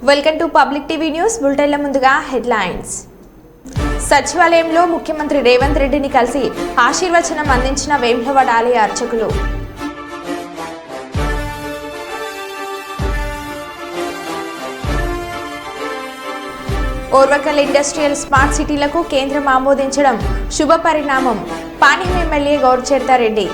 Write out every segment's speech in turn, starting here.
Welcome to public TV news బులెటిన్ల ముందుగా headlines. సచివాలయంలో ముఖ్యమంత్రి రేవంత్ రెడ్డిని కలిసి ఆశీర్వచనం అందించిన వేములవాడ ఆలయ అర్చకులు. ఓర్వకల్ ఇండస్ట్రియల్ స్మార్ట్ సిటీలకు కేంద్రం ఆమోదించడం శుభ పరిణామం. పాణ్యం ఎమ్మెల్యే గౌడ్చెర్తారెడ్డి.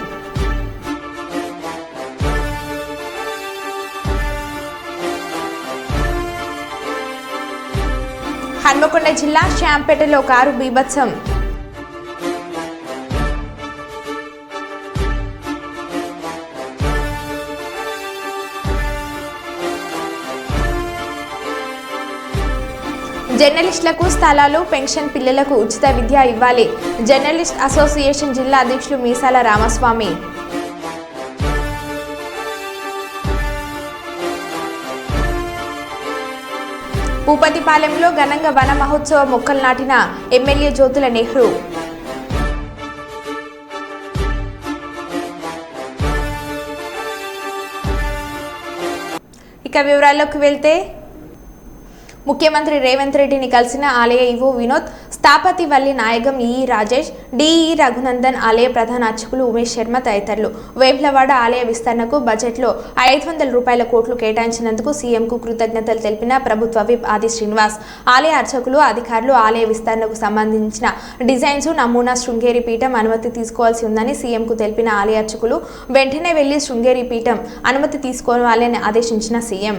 హన్మకొండ జిల్లా శ్యాంపేటలో కారు బీభత్సం. జర్నలిస్టులకు స్థలాలు, పెన్షన్, పిల్లలకు ఉచిత విద్య ఇవ్వాలి. జర్నలిస్ట్ అసోసియేషన్ జిల్లా అధ్యక్షులు మీసాల రామస్వామి. భూపతిపాలెంలో ఘనంగా వన మహోత్సవ మొక్కలు నాటిన ఎమ్మెల్యే జ్యోతుల నెహ్రూ. ఇక వివరాల్లోకి వెళ్తే, ముఖ్యమంత్రి రేవంత్ రెడ్డిని కలిసిన ఆలయ ఈవో వినోద్, స్థాపతి వల్లి నాయగం, ఈ రాజేష్, డిఈ రఘునందన్, ఆలయ ప్రధాన అర్చకులు ఉమేష్ శర్మ తదితరులు. వేములవాడ ఆలయ విస్తరణకు బడ్జెట్లో 500 కోట్లు కేటాయించినందుకు సీఎంకు కృతజ్ఞతలు తెలిపిన ప్రభుత్వ విప్ ఆది శ్రీనివాస్, ఆలయ అర్చకులు, అధికారులు ఆలయ విస్తరణకు సంబంధించిన డిజైన్స్, నమూనా శృంగేరి పీఠం అనుమతి తీసుకోవాల్సి ఉందని సీఎంకు తెలిపిన ఆలయ అర్చకులు వెంటనే వెళ్లి శృంగేరి పీఠం అనుమతి తీసుకోవాలని ఆదేశించిన సీఎం.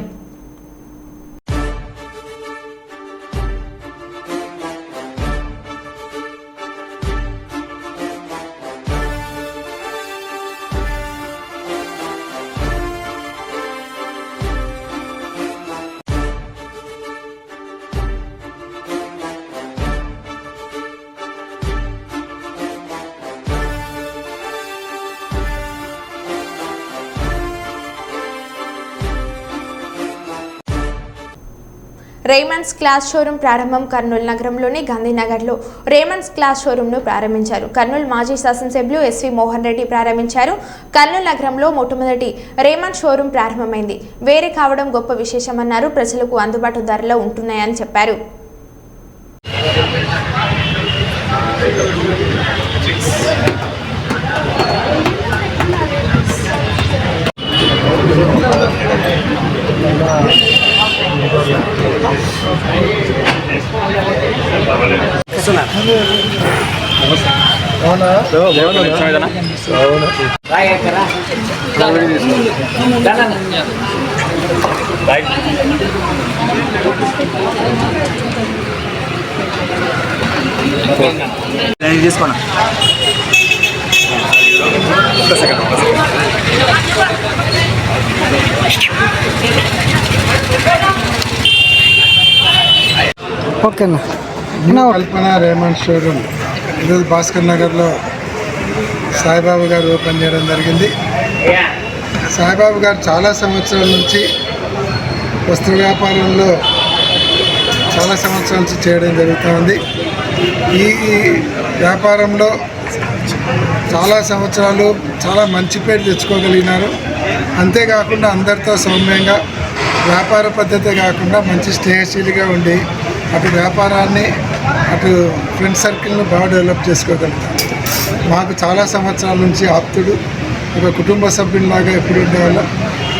రేమండ్స్ క్లాస్ షోరూం ప్రారంభం. కర్నూలు నగరంలోని గాంధీనగర్లో రేమండ్స్ క్లాస్ షోరూంను ప్రారంభించారు. కర్నూలు మాజీ శాసనసభ్యులు ఎస్వి మోహన్ రెడ్డి ప్రారంభించారు. కర్నూలు నగరంలో మొట్టమొదటి రేమండ్ షోరూం ప్రారంభమైంది. వేరే కావడం గొప్ప విశేషమన్నారు. ప్రజలకు అందుబాటు ధరలో ఉంటున్నాయని చెప్పారు. తీసుకోండి. ఓకేనా. కల్పన రేమండ్ షోరూమ్ ఈరోజు భాస్కర్ నగర్లో సాయిబాబు గారు ఓపెన్ చేయడం జరిగింది. సాయిబాబు గారు చాలా సంవత్సరాల నుంచి వస్త్ర వ్యాపారంలో చాలా సంవత్సరాల నుంచి చేయడం జరుగుతూ ఉంది. ఈ వ్యాపారంలో చాలా సంవత్సరాలు చాలా మంచి పేరు తెచ్చుకోగలిగినారు. అంతేకాకుండా అందరితో సౌమ్యంగా వ్యాపార పద్ధతి కాకుండా మంచి స్నేహశీలిగా ఉండి అటు వ్యాపారాన్ని అటు ఫ్రెండ్ సర్కిల్ను బాగా డెవలప్ చేసుకోగలుగుతాం. మాకు చాలా సంవత్సరాల నుంచి ఆప్తుడు, ఒక కుటుంబ సభ్యునిలాగా ఎప్పుడు ఉండేవాళ్ళం.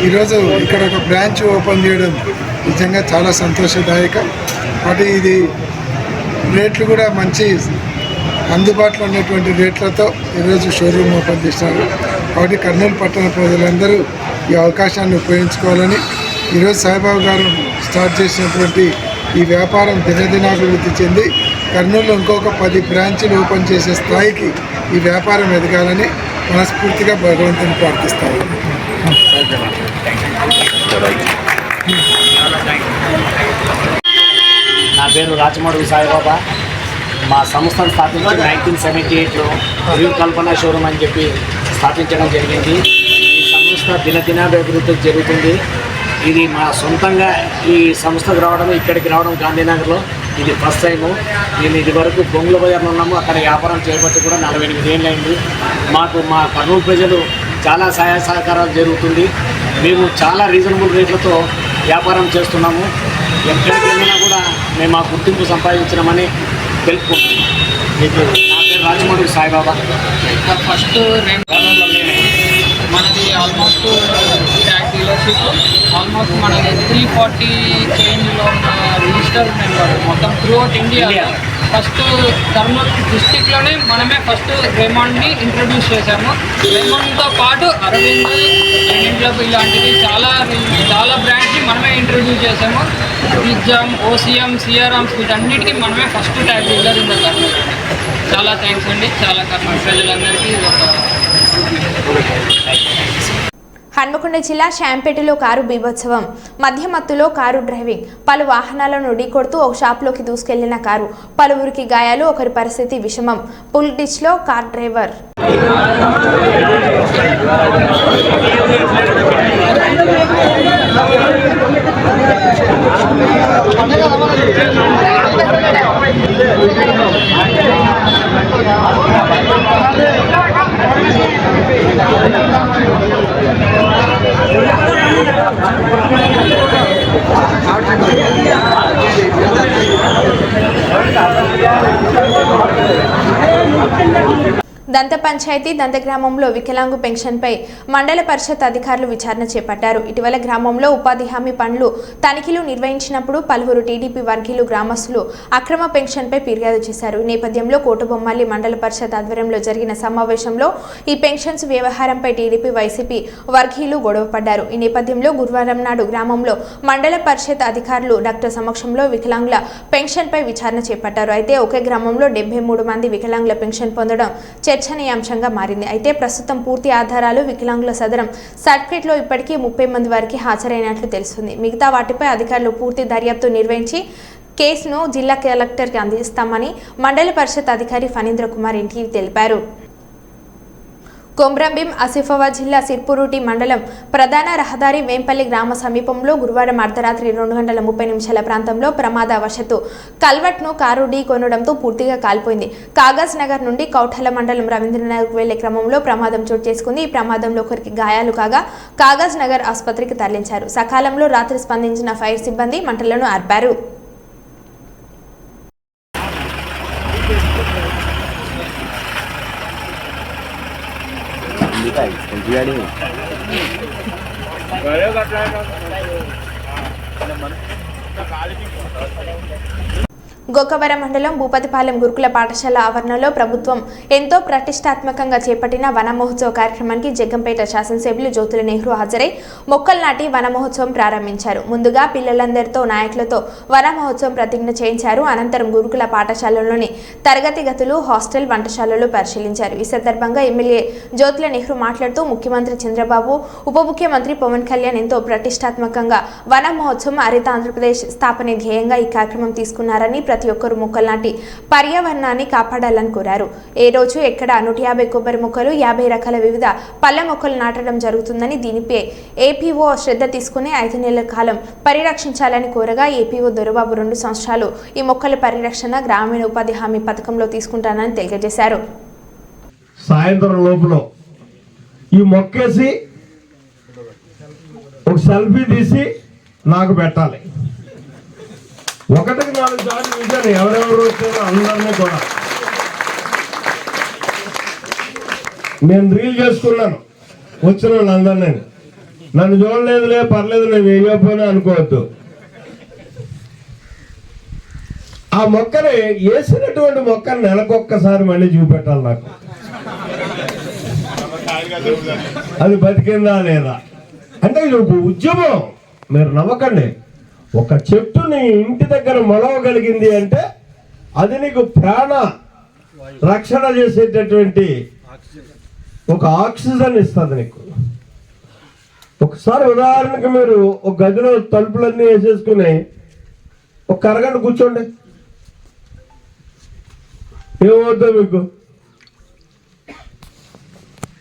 ఈరోజు ఇక్కడ ఒక బ్రాంచ్ ఓపెన్ చేయడం నిజంగా చాలా సంతోషదాయకం. అటు ఇది రేట్లు కూడా మంచి అందుబాటులో ఉన్నటువంటి రేట్లతో ఈరోజు షోరూమ్ ఓపెన్ చేసినారు. కాబట్టి కర్నూలు పట్టణ ప్రజలందరూ ఈ అవకాశాన్ని ఉపయోగించుకోవాలని, ఈరోజు సాయిబాబు గారు స్టార్ట్ చేసినటువంటి ఈ వ్యాపారం దినదినాభివృద్ధి చెంది కర్నూలులో ఇంకొక 10 బ్రాంచీలు ఓపెన్ చేసే స్థాయికి ఈ వ్యాపారం ఎదగాలని మనస్ఫూర్తిగా భగవంతుని ప్రార్థిస్తాను. నా పేరు రాచమడుగు సాయిబాబా. మా సంస్థను స్థాపించి 1978లో న్యూ కల్పన షోరూమ్ అని చెప్పి స్థాపించడం జరిగింది. ఈ సంస్థ దినదినాభివృద్ధి జరుగుతుంది. ఇది మా సొంతంగా ఈ సంస్థకు రావడం, ఇక్కడికి రావడం గాంధీనగర్లో ఇది ఫస్ట్ టైము. మేము ఇది వరకు బొంగుల బజార్లో ఉన్నాము. అక్కడ వ్యాపారం చేయబట్టి కూడా 48 ఏళ్ళు అయింది. మాకు మా కర్నూలు ప్రజలు చాలా సహాయ సహకారాలు జరుగుతుంది. మేము చాలా రీజనబుల్ రేట్లతో వ్యాపారం చేస్తున్నాము. ఎక్కడికి వెళ్ళినా కూడా మేము ఆ గుర్తింపు సంపాదించినామని తెలుపుకుంటున్నాం. నా పేరు రాజమౌళి సాయిబాబా. ఫస్ట్ మనది ఆల్మోస్ట్ ట్యాగ్ డీలర్షిప్ ఆల్మోస్ట్ మనది 340 చేంజ్లో ఉన్న రిజిస్టర్ మెంబర్ మొత్తం త్రూఅవుట్ ఇండియా. ఫస్ట్ కర్నూలు డిస్టిక్లోనే మనమే ఫస్ట్ రేమాండ్ని ఇంట్రడ్యూస్ చేశాము. రేమాండ్తో పాటు అరవింద్, లెనిన్ క్లబ్ ఇలాంటివి చాలా బ్రాండ్ని మనమే ఇంట్రడ్యూస్ చేసాము. నిజాం, ఓసిఎం, సిఆర్ఆమ్స్ వీటన్నిటికీ మనమే first tag dealer in the Kurnool. చాలా థ్యాంక్స్ అండి. చాలా కర్నూలు ప్రజలందరికీ హన్మకొండ జిల్లా శాంపేటలో కారు బీభత్సవం. మధ్యమత్తులో కారు డ్రైవింగ్. పలు వాహనాలను ఢీకొడుతూ ఒక షాప్లోకి దూసుకెళ్లిన కారు. పలువురికి గాయాలు, ఒకరి పరిస్థితి విషమం. పుల్ డిచ్లో కార్ డ్రైవర్. దంత పంచాయతీ దంత గ్రామంలో వికలాంగు పెన్షన్పై మండల పరిషత్ అధికారులు విచారణ చేపట్టారు. ఇటీవల గ్రామంలో ఉపాధి హామీ పనులు తనిఖీలు నిర్వహించినప్పుడు పలువురు టీడీపీ వర్గీయులు గ్రామస్తులు అక్రమ పెన్షన్పై ఫిర్యాదు చేశారు. ఈ నేపథ్యంలో కోటబొమ్మాలి మండల పరిషత్ ఆధ్వర్యంలో జరిగిన సమావేశంలో ఈ పెన్షన్స్ వ్యవహారంపై టీడీపీ, వైసీపీ వర్గీయులు గొడవపడ్డారు. ఈ నేపథ్యంలో గురువారం నాడు గ్రామంలో మండల పరిషత్ అధికారులు డాక్టర్ సమక్షంలో వికలాంగుల పెన్షన్పై విచారణ చేపట్టారు. అయితే ఒకే గ్రామంలో 73 మంది వికలాంగుల పెన్షన్ పొందడం చర్చనీయాంశంగా మారింది. అయితే ప్రస్తుతం పూర్తి ఆధారాలు వికలాంగుల సదరం సర్టిఫికేట్లో ఇప్పటికీ 30 మంది వరకు హాజరైనట్లు తెలుస్తుంది. మిగతా వాటిపై అధికారులు పూర్తి దర్యాప్తు నిర్వహించి కేసును జిల్లా కలెక్టర్కి అందిస్తామని మండల పరిషత్ అధికారి ఫణీంద్ర కుమార్ ఎన్టీవీ తెలిపారు. కొమ్రంభీం ఆసిఫాబాద్ జిల్లా సిర్పురుటి మండలం ప్రధాన రహదారి వేంపల్లి గ్రామ సమీపంలో గురువారం అర్ధరాత్రి 2:30 ప్రాంతంలో ప్రమాదవశత్తు కల్వర్ట్ను కారు ఢీ కొనడంతో పూర్తిగా కాలిపోయింది. కాగజ్ నగర్ నుండి కౌఠల మండలం రవీంద్రనగర్కు వెళ్లే క్రమంలో ప్రమాదం చోటు చేసుకుంది. ఈ ప్రమాదంలో ఒకరికి గాయాలు కాగా కాగజ్ నగర్ ఆసుపత్రికి తరలించారు. సకాలంలో రాత్రి స్పందించిన ఫైర్ సిబ్బంది మంటలను ఆర్పారు. గోకవరం మండలం భూపతిపాలెం గురుకుల పాఠశాల ఆవరణలో ప్రభుత్వం ఎంతో ప్రతిష్టాత్మకంగా చేపట్టిన వన మహోత్సవ కార్యక్రమానికి జగ్గంపేట శాసనసభ్యులు జ్యోతుల నెహ్రూ హాజరై మొక్కలు నాటి వన మహోత్సవం ప్రారంభించారు. ముందుగా పిల్లలందరితో నాయకులతో వన మహోత్సవం ప్రతిజ్ఞ చేయించారు. అనంతరం గురుకుల పాఠశాలలోని తరగతి గదులు, హాస్టల్, వంటశాలలు పరిశీలించారు. ఈ సందర్భంగా ఎమ్మెల్యే జ్యోతుల నెహ్రూ మాట్లాడుతూ ముఖ్యమంత్రి చంద్రబాబు, ఉప ముఖ్యమంత్రి పవన్ కళ్యాణ్ ఎంతో ప్రతిష్టాత్మకంగా వన మహోత్సవం హరిత ఆంధ్రప్రదేశ్ స్థాపన ధ్యేయంగా ఈ కార్యక్రమం తీసుకున్నారని, ప్రతి ఒక్కరు మొక్కలు నాటి పర్యావరణాన్ని కాపాడాలని కోరారు. ఏ రోజు ఎక్కడ 150 కొబ్బరి మొక్కలు, 50 రకాల వివిధ పళ్ళ మొక్కలు నాటడం జరుగుతుందని, దీనిపై ఏపీఓ శ్రద్ధ తీసుకుని 5 నెలల కాలం పరిరక్షించాలని కోరగా ఏపీఓ దొరబాబు 2 సంవత్సరాలు ఈ మొక్కల పరిరక్షణ గ్రామీణ ఉపాధి హామీ పథకంలో తీసుకుంటానని తెలియజేశారు. సాయంత్రం లోపల ఈ మొక్కేసి ఒక సెల్ఫీ తీసి నాకు పెట్టాలి. 1కి 4 సార్లు చూశాను. ఎవరెవరు వచ్చారో అందరినీ కూడా నేను రీల్ చేసుకున్నాను. వచ్చిన వాళ్ళందరినీ నన్ను చూడలేదులే, పర్లేదు, నేను వేయకపోయినా అనుకోవద్దు. ఆ మొక్కని వేసినటువంటి మొక్కని నెలకొక్కసారి మళ్ళీ చూపెట్టాలి నాకు. అది బతికిందా లేదా అంటే ఇది ఒక ఉద్యమం. మీరు నమ్మకండి. ఒక చెట్టు నీ ఇంటి దగ్గర మొలవగలిగింది అంటే అది నీకు ప్రాణ రక్షణ చేసేటటువంటి ఒక ఆక్సిజన్ ఇస్తుంది నీకు. ఒకసారి ఉదాహరణకు మీరు ఒక గదిలో తలుపులన్నీ వేసేసుకుని ఒక అరగంట కూర్చోండి, ఏమవుద్దో మీకు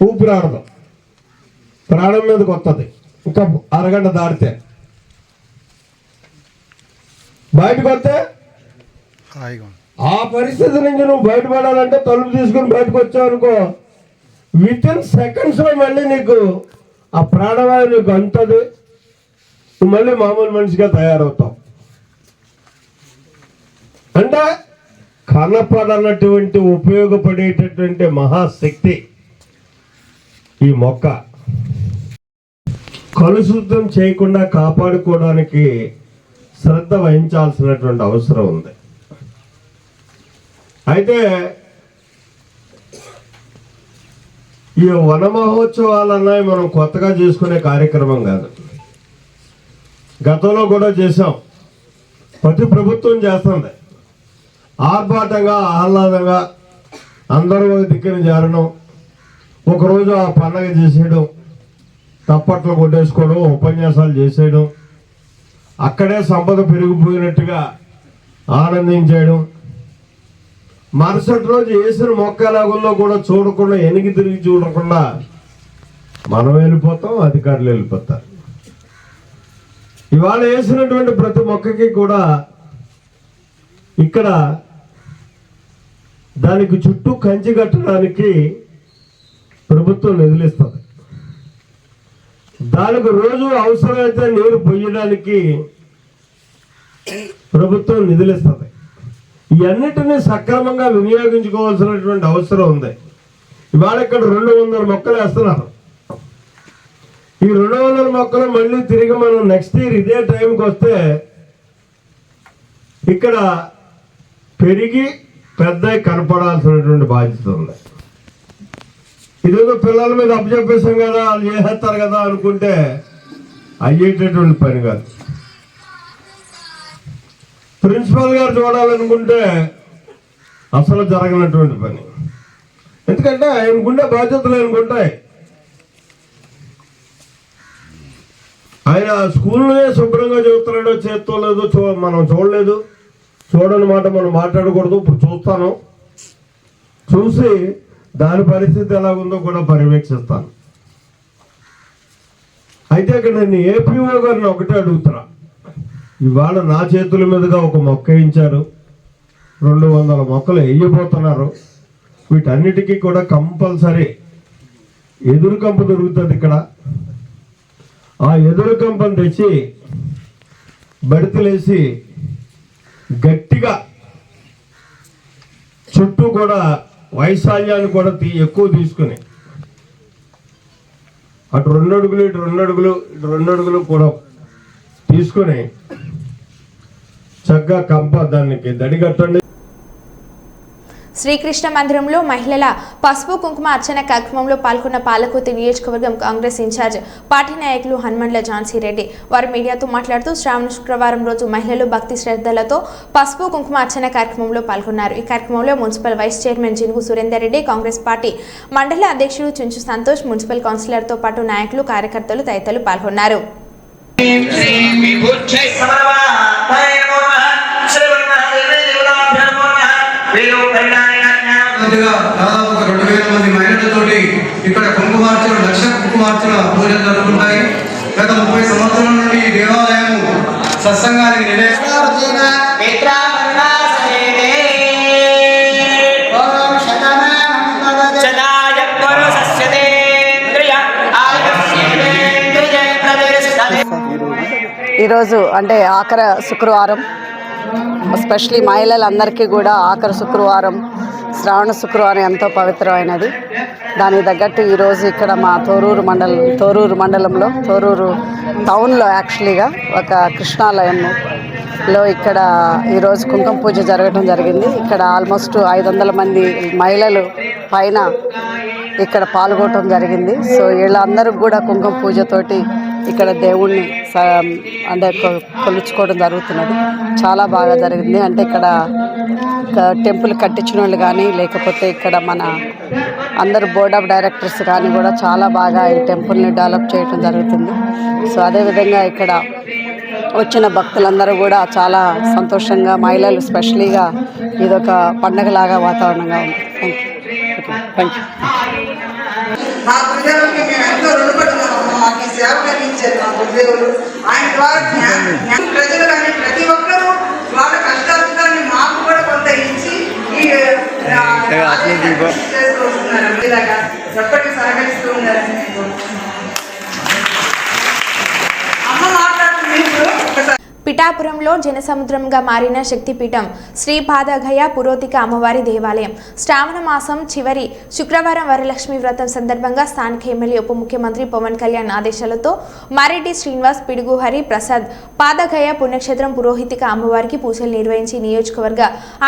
ఊపిరాడదు, ప్రాణం మీదకి వస్తుంది. ఇంకా అరగంట దాటితే బయటకు వస్తే ఆ పరిస్థితి నుంచి నువ్వు బయటపడాలంటే తలుపు తీసుకుని బయటకు వచ్చావు అనుకో, విత్ ఇన్ సెకండ్స్ లో మళ్ళీ నీకు ఆ ప్రాణవాయువు నీకు అంతది. నువ్వు మళ్ళీ మామూలు మనిషిగా తయారవుతావు. అంటే కనపడనటువంటి ఉపయోగపడేటటువంటి మహాశక్తి ఈ మొక్క. కలుషితం చేయకుండా కాపాడుకోవడానికి శ్రద్ధ వహించాల్సినటువంటి అవసరం ఉంది. అయితే ఈ వన మహోత్సవాలు అన్నవి మనం కొత్తగా చేసుకునే కార్యక్రమం కాదు. గతంలో కూడా చేసాం, ప్రతి ప్రభుత్వం చేస్తుంది. ఆర్భాటంగా ఆహ్లాదంగా అందరూ దిక్కున చేరడం, ఒకరోజు ఆ పండగ చేసేయడం, తప్పట్లు కొట్టేసుకోవడం, ఉపన్యాసాలు చేసేయడం, అక్కడే సంపద పెరిగిపోయినట్టుగా ఆనందించేయడం, మరుసటి రోజు వేసిన మొక్కలాగుల్లో కూడా చూడకుండా వెనక్కి తిరిగి చూడకుండా మనం వెళ్ళిపోతాం, అధికారులు వెళ్ళిపోతారు. ఇవాళ వేసినటువంటి ప్రతి మొక్కకి కూడా ఇక్కడ దానికి చుట్టూ కంచి కట్టడానికి ప్రభుత్వం నిధులిస్తుంది. దానికి రోజు అవసరమైతే నీరు పొయ్యడానికి ప్రభుత్వం నిధులిస్తుంది. ఇవన్నిటినీ సక్రమంగా వినియోగించుకోవాల్సినటువంటి అవసరం ఉంది. ఇవాళ ఇక్కడ 200 మొక్కలు వేస్తున్నారు. ఈ 200 మొక్కలు మళ్ళీ తిరిగి మనం నెక్స్ట్ ఇయర్ ఇదే టైంకి వస్తే ఇక్కడ పెరిగి పెద్ద కనపడాల్సినటువంటి బాధ్యత ఉంది. ఇదేదో పిల్లల మీద అప్పచెప్పేసాం కదా, వాళ్ళు చేసేస్తారు కదా అనుకుంటే అయ్యేటటువంటి పని కాదు. ప్రిన్సిపల్ గారు చూడాలనుకుంటే అసలు జరగనటువంటి పని. ఎందుకంటే ఆయనకుండే బాధ్యతలు ఆయనకుంటాయి. ఆయన స్కూల్నే శుభ్రంగా చెబుతున్నాడో చేస్తోలేదో మనం చూడలేదు. చూడని మాట మనం మాట్లాడకూడదు. ఇప్పుడు చూస్తాను, చూసి దాని పరిస్థితి ఎలాగుందో కూడా పర్యవేక్షిస్తాను. అయితే ఇక్కడ నేను ఏపీఓ గారిని ఒకటే అడుగుతున్నా. ఇవాళ నా చేతుల మీదుగా ఒక మొక్క వేయించారు, 200 మొక్కలు వేయబోతున్నారు. వీటన్నిటికీ కూడా కంపల్సరీ ఎదురు కంప దొరుకుతుంది ఇక్కడ. ఆ ఎదురు కంపను తెచ్చి బడితలేసి గట్టిగా చుట్టూ కూడా వైశాల్యాన్ని కూడా ఎక్కువ తీసుకుని అటు 2 అడుగులు ఇటు 2 అడుగులు ఇటు 2 అడుగులు కూడా తీసుకుని చక్కగా కంప దానికి దడిగట్టండి. శ్రీకృష్ణ మందిరంలో మహిళల పసుపు కుంకుమ అర్చన కార్యక్రమంలో పాల్గొన్న పాలకుర్తి నియోజకవర్గం కాంగ్రెస్ ఇన్ఛార్జ్ పార్టీ నాయకులు హనుమండ్ల ఝాన్సీ రెడ్డి వారు మీడియాతో మాట్లాడుతూ శ్రావణ శుక్రవారం రోజు మహిళలు భక్తి శ్రద్ధలతో పసుపు కుంకుమ అర్చన కార్యక్రమంలో పాల్గొన్నారు. ఈ కార్యక్రమంలో municipal vice chairman Jinugu Surender Reddy, Congress party మండల అధ్యక్షుడు చుంచు సంతోష్, మున్సిపల్ కౌన్సిలర్తో పాటు నాయకులు, కార్యకర్తలు తదితరులు పాల్గొన్నారు. దాదాపు 2000 మంది మహిళలతోటి ఇక్కడ కుంకుమార్చన, లక్ష కుంకుమార్చన పూజలు జరుగుతుంటాయి. గత 30 సంవత్సరాల నుండి ఈ దేవాలయం సత్సంగానికి ఈరోజు అంటే ఆఖరి శుక్రవారం, ఎస్పెషలీ మహిళలందరికీ కూడా ఆఖరి శుక్రవారం, శ్రావణ శుక్రవారం ఎంతో పవిత్రమైనది. దానికి తగ్గట్టు ఈరోజు ఇక్కడ మా తోరూరు మండలంలో తోరూరు టౌన్లో యాక్చువల్గా ఒక కృష్ణాలయంలో ఇక్కడ ఈరోజు కుంకుమ పూజ జరగడం జరిగింది. ఇక్కడ ఆల్మోస్ట్ 500 మంది మహిళలు పైన ఇక్కడ పాల్గొనడం జరిగింది. సో వీళ్ళందరూ కూడా కుంకుమ పూజతోటి ఇక్కడ దేవుణ్ణి అంటే కొలుచుకోవడం జరుగుతున్నది. చాలా బాగా జరిగింది. అంటే ఇక్కడ టెంపుల్ కట్టించిన వాళ్ళు కానీ, లేకపోతే ఇక్కడ మన అందరు బోర్డ్ ఆఫ్ డైరెక్టర్స్ కానీ కూడా చాలా బాగా ఈ టెంపుల్ని డెవలప్ చేయడం జరుగుతుంది. సో అదేవిధంగా ఇక్కడ వచ్చిన భక్తులందరూ కూడా చాలా సంతోషంగా, మహిళలు స్పెషలీగా ఇదొక పండగలాగా వాతావరణంగా ఉంది. Thank you. మా గురుదేవులకి మేము ఎంతో రుణపడుతున్నాము. మాకు ఈ సేవ కలిగించారు మా గురుదేవులు. ఆయన ద్వారా ప్రజలు కానీ ప్రతి ఒక్కరూ వాళ్ళ కష్టాలని మాకు కూడా కొంత ఇచ్చి ఈ చేస్తూ వస్తున్నారు. ఇలాగా ఎప్పటికీ సహకరిస్తూ ఉన్నారని నేను కోరుతున్నాను. అమ్మ మాట్లాడుతున్నారు. పిఠాపురంలో జనసముద్రంగా మారిన శక్తిపీఠం శ్రీ పాదగయ పురోతిక అమ్మవారి దేవాలయం శ్రావణ మాసం చివరి శుక్రవారం వరలక్ష్మి వ్రతం సందర్భంగా స్థానిక ఎమ్మెల్యే ఉప ముఖ్యమంత్రి పవన్ కళ్యాణ్ ఆదేశాలతో మారెడ్డి శ్రీనివాస్ పిడుగు హరి ప్రసాద్ పాదగయ పుణ్యక్షేత్రం పురోహితిక అమ్మవారికి పూజలు నిర్వహించి నియోజకవర్గ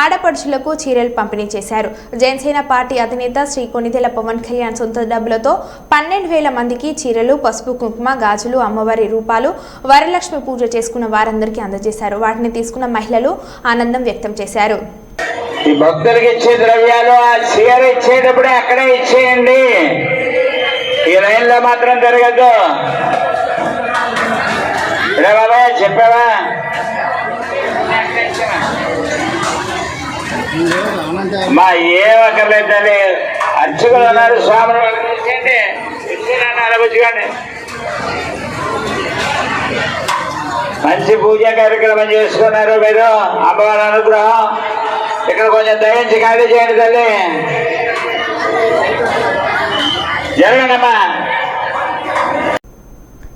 ఆడపడుచులకు చీరలు పంపిణీ చేశారు. జనసేన పార్టీ అధినేత శ్రీ కొనిదెల పవన్ కళ్యాణ్ సొంత డబ్బులతో 12,000 మందికి చీరలు, పసుపు, కుంకుమ, గాజులు, అమ్మవారి రూపాలు, వరలక్ష్మి పూజ చేసుకున్న వారందరికీ అందజేశారు. వాటిని తీసుకున్న మహిళలు ఆనందం వ్యక్తం చేశారు. ఈ భక్తులకి ఇచ్చే ద్రవ్యాలు ఆ చీర ఇచ్చేటప్పుడే అక్కడే ఇచ్చేయండి. ఈ లైన్లో మాత్రం తిరగద్దు. బాబా చెప్పావా? మా ఏం అక్కర్లేదు తల్లి. అర్చకులు ఉన్నారు, స్వాములు ఇచ్చేయండి. ఇచ్చేయండి, ఆలోచించుకోండి. మంచి పూజా కార్యక్రమం చేసుకున్నారు మీరు. అమ్మవారి అనుగ్రహం. ఇక్కడ కొంచెం దయించి ఖాళీ చేయండి తల్లి. జరగండమ్మా.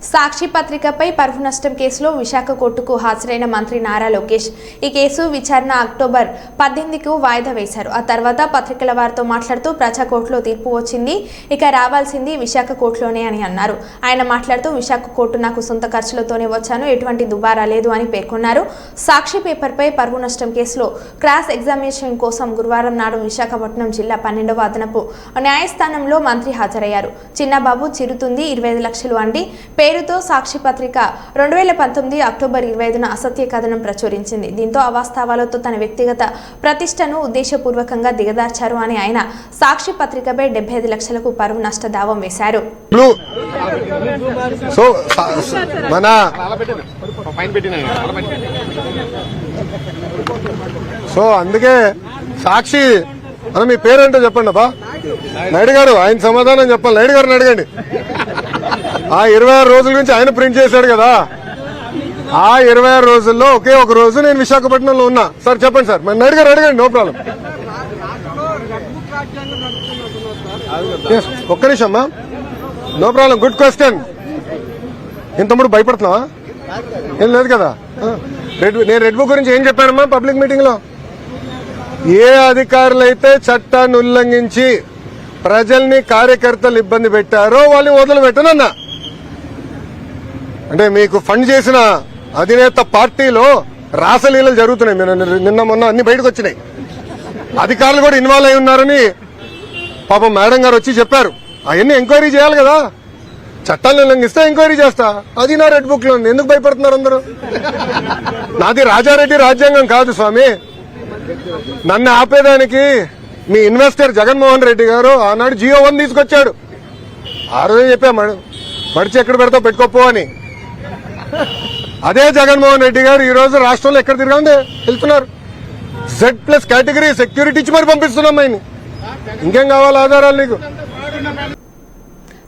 సాక్షి పత్రికపై పరువు నష్టం కేసులో విశాఖ కోర్టుకు హాజరైన మంత్రి నారా లోకేష్ ఈ కేసు విచారణ అక్టోబర్ 18కు వాయిదా వేశారు. ఆ తర్వాత పత్రికల వారితో మాట్లాడుతూ ప్రజా కోర్టులో తీర్పు వచ్చింది, ఇక రావాల్సింది విశాఖ కోర్టులోనే అని అన్నారు. ఆయన మాట్లాడుతూ విశాఖ కోర్టు నాకు సొంత ఖర్చులతోనే వచ్చాను, ఎటువంటి దుబారా లేదు అని పేర్కొన్నారు. సాక్షి పేపర్పై పరువు నష్టం కేసులో క్రాస్ ఎగ్జామినేషన్ కోసం గురువారం నాడు విశాఖపట్నం జిల్లా 12వ అదనపు న్యాయస్థానంలో మంత్రి హాజరయ్యారు. చిన్నబాబు చిరుతుంది 25 లక్షలు అండి పేరుతో సాక్షి పత్రిక 2019 అక్టోబర్ 25న అసత్య కథనం ప్రచురించింది. దీంతో అవాస్తవాలతో తన వ్యక్తిగత ప్రతిష్టను ఉద్దేశపూర్వకంగా దిగదార్చారు అని ఆయన సాక్షి పత్రికపై 75 లక్షలకు పరువు నష్ట దావం వేశారు. సో అందుకే సాక్షి అని మీ పేరేంటో చెప్పండి అబ్బా. నాయుడు గారు ఆయన సమాధానం చెప్పాలి. నాయుడు గారిని అడగండి. ఆ 26 రోజుల నుంచి ఆయన ప్రింట్ చేశాడు కదా. ఆ 26 రోజుల్లో ఒకే ఒక రోజు నేను విశాఖపట్నంలో ఉన్నా. సార్ చెప్పండి సార్. మరి నాయుడు గారు అడగండి, నో ప్రాబ్లం. ఒక్క నిమిషం అమ్మా, నో ప్రాబ్లం. Good question. ఇంతముడు భయపడుతున్నావా? ఏం లేదు కదా. నేను రెడ్ బుక్ గురించి ఏం చెప్పానమ్మా పబ్లిక్ మీటింగ్ లో? ఏ అధికారులైతే చట్టాన్ని ఉల్లంఘించి ప్రజల్ని, కార్యకర్తలు ఇబ్బంది పెట్టారో వాళ్ళని వదిలిపెట్టనన్నా. అంటే మీకు ఫండ్ చేసిన అధినేత పార్టీలో రాసలీలలు జరుగుతున్నాయి. నిన్న మొన్న అన్ని బయటకు వచ్చినాయి. అధికారులు కూడా ఇన్వాల్వ్ అయి ఉన్నారని పాపం మేడం గారు వచ్చి చెప్పారు. అవన్నీ ఎంక్వైరీ చేయాలి కదా. చట్టాలను ఉల్లంఘిస్తే ఎంక్వైరీ చేస్తా. అది నా రెడ్ బుక్ లో ఉంది. ఎందుకు భయపడుతున్నారు అందరూ? నాది రాజారెడ్డి రాజ్యాంగం కాదు స్వామి. నన్ను ఆపేదానికి మీ ఇన్వెస్టర్ జగన్మోహన్ రెడ్డి గారు ఆనాడు జియో 1 తీసుకొచ్చాడు. ఆ రోజే చెప్పా మడిచి ఎక్కడ పెడతావు పెట్టుకోపో అని. అదే జగన్మోహన్ రెడ్డి గారు ఈ రోజు రాష్ట్రంలో ఎక్కడ తిరగండి వెళ్తున్నారు. Z+ కేటగిరీ సెక్యూరిటీ ఇచ్చి మరి పంపిస్తున్నాం ఆయన్ని. ఇంకేం కావాలి ఆధారాలు నీకు?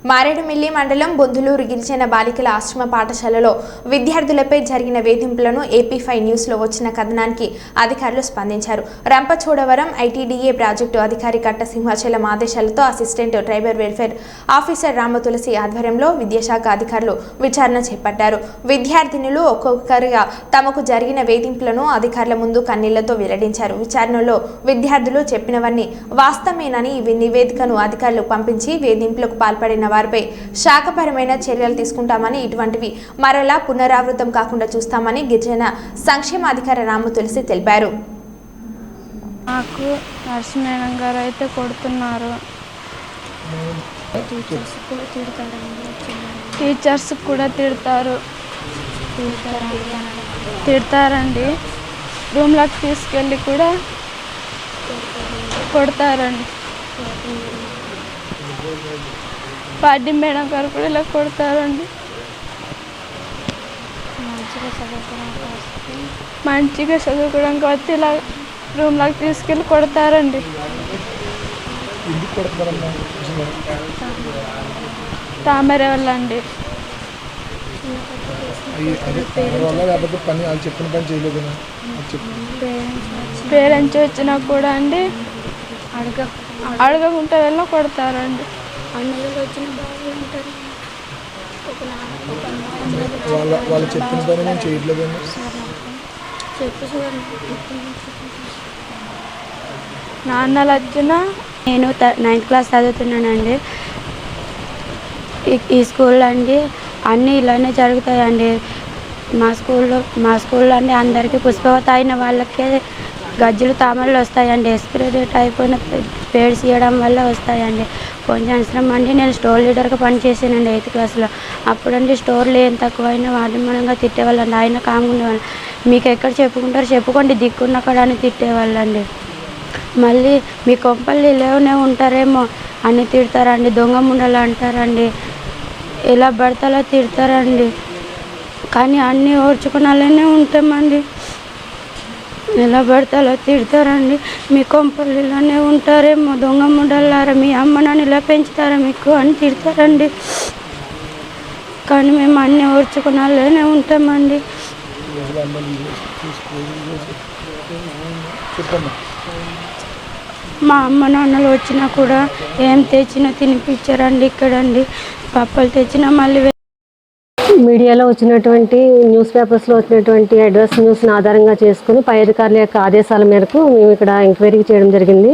మారేడుమిల్లి మండలం బొందులూరు గిరిజన బాలికల ఆశ్రమ పాఠశాలలో విద్యార్థులపై జరిగిన వేధింపులను AP5 న్యూస్లో వచ్చిన కథనానికి అధికారులు స్పందించారు. రంపచోడవరం ITDA ప్రాజెక్టు అధికారి కట్ట సింహాచలం ఆదేశాలతో assistant tribal welfare officer Ramatulasi ఆధ్వర్యంలో విద్యాశాఖ అధికారులు విచారణ చేపట్టారు. విద్యార్థినులు ఒక్కొక్కరిగా తమకు జరిగిన వేధింపులను అధికారుల ముందు కన్నీళ్లతో వెల్లడించారు. విచారణలో విద్యార్థులు చెప్పినవన్నీ వాస్తవమేనని నివేదికను అధికారులు పంపించి వేధింపులకు పాల్పడిన వారిపై శాఖపరమైన చర్యలు తీసుకుంటామని, ఇటువంటివి మరలా పునరావృతం కాకుండా చూస్తామని గిరిజన సంక్షేమ అధికారి రామతులసి తెలిపారు. నాకు నరసింహ గారు అయితే కొడుతున్నారు. టీచర్స్ కూడా తిడతారండి. రూమ్లోకి తీసుకెళ్ళి కూడా కొడతారండి. పార్టీ మేడం గారు కూడా ఇలా కొడతారండి. మంచిగా చదువుకోవడానికి వచ్చి ఇలా రూమ్లోకి తీసుకెళ్ళి కొడతారండి. తామర వల్ల అండి. పేరెంట్స్ వచ్చినా కూడా అండి అడగకుండా వెళ్ళి కొడతారండి. వాళ్ళు చెప్పిన పని నేను చేయట్లేదండి. నాన్నలు వచ్చిన నేను 9th క్లాస్ చదువుతున్నానండి. ఈ స్కూల్లో అండి అన్నీ ఇలానే జరుగుతాయండి. మా స్కూల్లో అండి అందరికీ పుష్పవతి అయిన వాళ్ళకే గజ్జలు తామరలు వస్తాయండి. ఎక్స్పైరీ అయిపోయిన పేడ్స్ ఇవ్వడం వల్ల వస్తాయండి. కొంచెం అవసరం అండి నేను స్టోర్ లీడర్గా పనిచేసానండి 8th క్లాస్లో. అప్పుడండి స్టోర్లో ఏం తక్కువైనా వాడిమనంగా తిట్టేవాళ్ళండి. ఆయన కాముండేవాళ్ళు. మీకు ఎక్కడ చెప్పుకుంటారు చెప్పుకోండి దిక్కున్న కాడ అని తిట్టేవాళ్ళండి. మళ్ళీ మీ కొంపల్లి లేవనే ఉంటారేమో అని తిడతారండి. దొంగ ముండలు అంటారండి. ఎలా పడతాలో తిడతారండి. కానీ అన్నీ ఓర్చుకునేలానే ఉంటామండి. ఎలా పడతాలో తిడతారండి. మీ కొంపల్లిలోనే ఉంటారేమో దొంగ ముండలారా, మీ అమ్మ నాన్న ఇలా పెంచుతారా మీకు అని తిడతారండి. కానీ మేము అన్నీ ఓర్చుకునేలానే ఉంటామండి. మా అమ్మ నాన్నలు వచ్చినా కూడా ఏం తెచ్చినా తినిపించారండి. ఇక్కడండి పప్పులు తెచ్చినా మళ్ళీ మీడియాలో వచ్చినటువంటి న్యూస్ పేపర్స్లో వచ్చినటువంటి అడ్రస్ న్యూస్ని ఆధారంగా చేసుకుని పై అధికారుల యొక్క ఆదేశాల మేరకు మేము ఇక్కడ ఎంక్వైరీ చేయడం జరిగింది.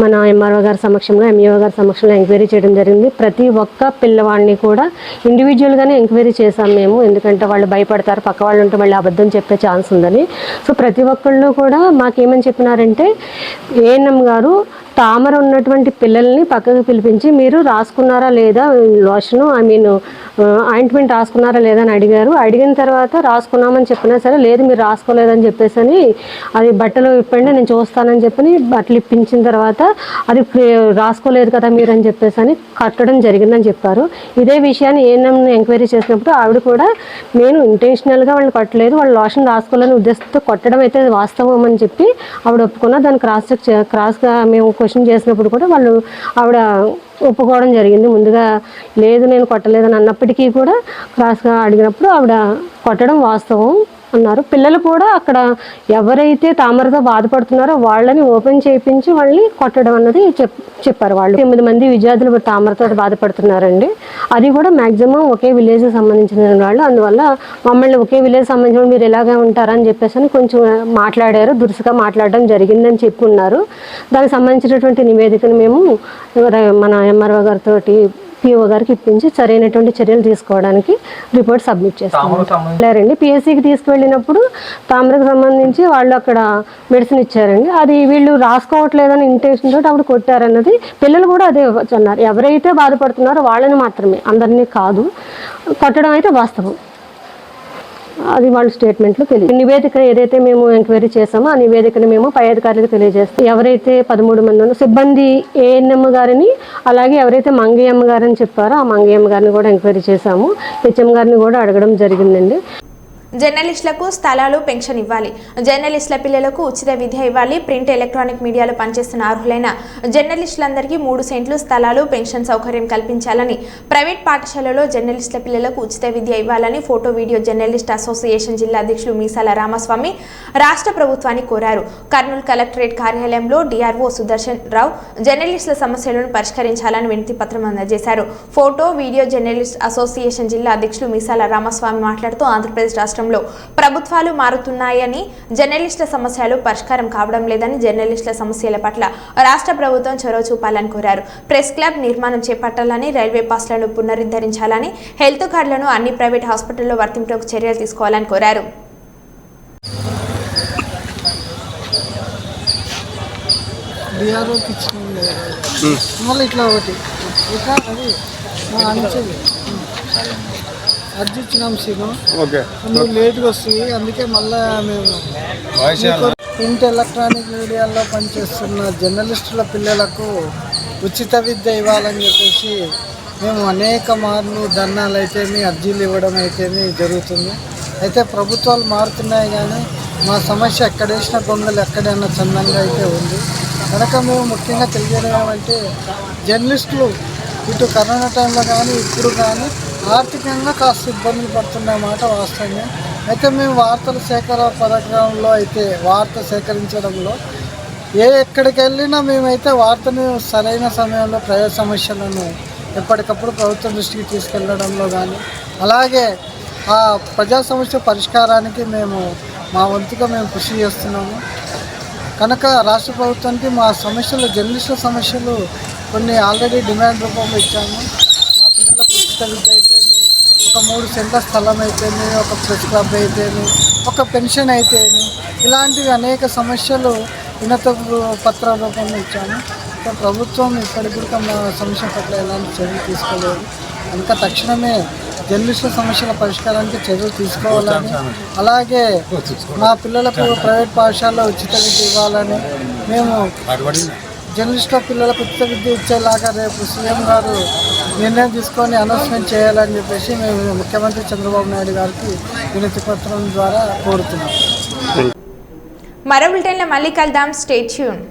మన ఎంఆర్ఓ గారి సమక్షంలో ఎంఈఓ గారి సమక్షంలో ఎంక్వైరీ చేయడం జరిగింది. ప్రతి ఒక్క పిల్లవాడిని కూడా ఇండివిజువల్గానే ఎంక్వైరీ చేశాం మేము. ఎందుకంటే వాళ్ళు భయపడతారు, పక్క వాళ్ళు ఉంటే మళ్ళీ అబద్ధం చెప్పే ఛాన్స్ ఉందని. సో ప్రతి ఒక్కళ్ళు కూడా మాకేమని చెప్పినారంటే ఏఎన్ఎం గారు తామర ఉన్నటువంటి పిల్లల్ని పక్కకు పిలిపించి మీరు రాసుకున్నారా లేదా లోషను ఆయింట్మెంట్ రాసుకున్నారా లేదా అని అడిగారు. అడిగిన తర్వాత రాసుకున్నామని చెప్పినా సరే లేదు మీరు రాసుకోలేదని చెప్పేసి అని అది బట్టలు ఇప్పండి నేను చూస్తానని చెప్పని బట్టలు ఇప్పించిన తర్వాత అది రాసుకోలేదు కదా మీరు అని చెప్పేసి అని కట్టడం జరిగిందని చెప్పారు. ఇదే విషయాన్ని ఏఎన్ఎంని ఎంక్వైరీ చేసినప్పుడు ఆవిడ కూడా నేను ఇంటెన్షనల్గా వాళ్ళని కొట్టలేదు, వాళ్ళు లోషన్ రాసుకోలేని ఉద్దేశంతో కొట్టడం అయితే వాస్తవం అని చెప్పి ఆవిడ ఒప్పుకున్నా. దాన్ని క్రాస్గా మేము క్వశ్చన్ చేసినప్పుడు కూడా ఆవిడ ఒప్పుకోవడం జరిగింది. ముందుగా లేదు నేను కొట్టలేదని అన్నప్పటికీ కూడా క్రాస్గా అడిగినప్పుడు ఆవిడ కొట్టడం వాస్తవం అన్నారు. పిల్లలు కూడా అక్కడ ఎవరైతే తామరతో బాధపడుతున్నారో వాళ్ళని ఓపెన్ చేయించి వాళ్ళని కొట్టడం అన్నది చెప్పారు. వాళ్ళు 8 మంది విద్యార్థులు తామరతో బాధపడుతున్నారండి. అది కూడా మ్యాక్సిమం ఒకే విలేజ్కి సంబంధించిన వాళ్ళు. అందువల్ల మమ్మల్ని ఒకే విలేజ్ సంబంధించిన మీరు ఎలాగే ఉంటారని చెప్పేసి అని కొంచెం మాట్లాడారు, దురుసుగా మాట్లాడడం జరిగిందని చెప్పి ఉన్నారు. దానికి సంబంధించినటువంటి నివేదికను మేము మన ఎంఆర్ఓ గారితో పిఓ గారికి ఇప్పించి సరైనటువంటి చర్యలు తీసుకోవడానికి రిపోర్ట్ సబ్మిట్ చేస్తారండి. పిఎస్సికి తీసుకువెళ్ళినప్పుడు తామరకు సంబంధించి వాళ్ళు అక్కడ మెడిసిన్ ఇచ్చారండి. అది వీళ్ళు రాసుకోవట్లేదని ఇంటెన్షన్ తోటి అప్పుడు కొట్టారన్నది పిల్లలు కూడా అదే అన్నారు. ఎవరైతే బాధపడుతున్నారో వాళ్ళని మాత్రమే, అందరినీ కాదు. కొట్టడం అయితే వాస్తవం. అది వాళ్ళ స్టేట్మెంట్లో తెలియదు. నివేదిక ఏదైతే మేము ఎంక్వైరీ చేసామో ఆ నివేదికను మేము పై అధికారులకు తెలియజేస్తాం. ఎవరైతే 13 మంది ఉన్న సిబ్బంది ఏఎన్ఎం గారిని అలాగే ఎవరైతే మంగయ్యమ్మ గారని చెప్పారో ఆ మంగయ్యమ్మ గారిని కూడా ఎంక్వైరీ చేశాము. హెచ్ఎం గారిని కూడా అడగడం జరిగిందండి. జర్నలిస్టులకు స్థలాలు పెన్షన్ ఇవ్వాలి, జర్నలిస్టుల పిల్లలకు ఉచిత విద్య ఇవ్వాలి. ప్రింట్ ఎలక్ట్రానిక్ మీడియాలో పనిచేస్తున్న అర్హులైన జర్నలిస్టులందరికీ 3 సెంట్లు స్థలాలు పెన్షన్ సౌకర్యం కల్పించాలని, ప్రైవేట్ పాఠశాలలో జర్నలిస్టుల పిల్లలకు ఉచిత విద్య ఇవ్వాలని ఫోటో వీడియో జర్నలిస్ట్ అసోసియేషన్ జిల్లా అధ్యక్షులు మీసాల రామస్వామి రాష్ట్ర ప్రభుత్వాన్ని కోరారు. కర్నూలు కలెక్టరేట్ కార్యాలయంలో డిఆర్ఓ సుదర్శన్ రావు జర్నలిస్టుల సమస్యలను పరిష్కరించాలని వినతి పత్రం అందజేశారు. ఫోటో వీడియో జర్నలిస్ట్ అసోసియేషన్ జిల్లా అధ్యక్షులు మీసాల రామస్వామి మాట్లాడుతూ ఆంధ్రప్రదేశ్ రాష్ట్రంలో ప్రభుత్వాలు మారుతున్నాయని, జర్నలిస్టుల సమస్యలు పరిష్కారం కావడం లేదని, జర్నలిస్టుల సమస్యల పట్ల రాష్ట్ర ప్రభుత్వం చొరవ చూపాలని కోరారు. ప్రెస్ క్లబ్ నిర్మాణం చేపట్టాలని, రైల్వే పాస్లను పునరుద్ధరించాలని, హెల్త్ కార్డులను అన్ని ప్రైవేట్ హాస్పిటల్లో వర్తింపులకు చర్యలు తీసుకోవాలని కోరారు. అర్జీ ఇచ్చినాం సీను. నువ్వు లేట్గా వస్తుంది, అందుకే మళ్ళీ మేము ప్రింట్ ఎలక్ట్రానిక్ మీడియాలో పనిచేస్తున్న జర్నలిస్టుల పిల్లలకు ఉచిత విద్య ఇవ్వాలని చెప్పేసి మేము అనేక మార్లు ధర్నాలు అయితేమి అర్జీలు ఇవ్వడం అయితేమి జరుగుతుంది. అయితే ప్రభుత్వాలు మారుతున్నాయి కానీ మా సమస్య ఎక్కడేసిన గొంగలు ఎక్కడైనా చందంగా అయితే ఉంది. కనుక మేము ముఖ్యంగా తెలియజేయడం ఏమంటే జర్నలిస్టులు ఇటు కరోనా టైంలో కానీ ఇప్పుడు కానీ ఆర్థికంగా కాస్త ఇబ్బందులు పడుతున్న మాట వాస్తవమే. అయితే మేము వార్తల సేకరణ పథకంలో అయితే వార్త సేకరించడంలో ఎక్కడికి వెళ్ళినా మేమైతే వార్తను సరైన సమయంలో ప్రజా సమస్యలను ఎప్పటికప్పుడు ప్రభుత్వం దృష్టికి తీసుకెళ్లడంలో కానీ అలాగే ఆ ప్రజా సమస్య పరిష్కారానికి మేము మా వంతుగా మేము కృషి చేస్తున్నాము. కనుక రాష్ట్ర ప్రభుత్వానికి మా సమస్యలు, జర్నలిస్టుల సమస్యలు కొన్ని ఆల్రెడీ డిమాండ్ రూపంలో ఇచ్చాము. మా పిల్లలకు ఉచిత విద్య అయితేమి, ఒక 3 సెంట్ల స్థలం అయితేమి, ఒక ప్రెస్ క్లబ్ అయితేమి, ఒక పెన్షన్ అయితేమి, ఇలాంటివి అనేక సమస్యలు వినత పత్ర రూపంలో ఇచ్చాము. ప్రభుత్వం ఇప్పటికీ మా సమస్య పట్ల ఎలాంటి చర్యలు తీసుకోలేదు. కనుక తక్షణమే జర్నలిస్టుల సమస్యల పరిష్కారానికి చర్యలు తీసుకోవాలని, అలాగే మా పిల్లలకు ప్రైవేట్ పాఠశాలలో ఉచిత విద్య ఇవ్వాలని, మేము జర్నలిస్టుల పిల్లలకు ఉచిత విద్య ఇచ్చేలాగా రేపు సీఎం గారు నిర్ణయం తీసుకొని అనౌన్స్మెంట్ చేయాలని చెప్పేసి మేము ముఖ్యమంత్రి చంద్రబాబు నాయుడు గారికి వినతి పత్రం ద్వారా కోరుతున్నాం. మరో బులెటిన్లో మళ్ళీ కలుద్దాం. Stay tune.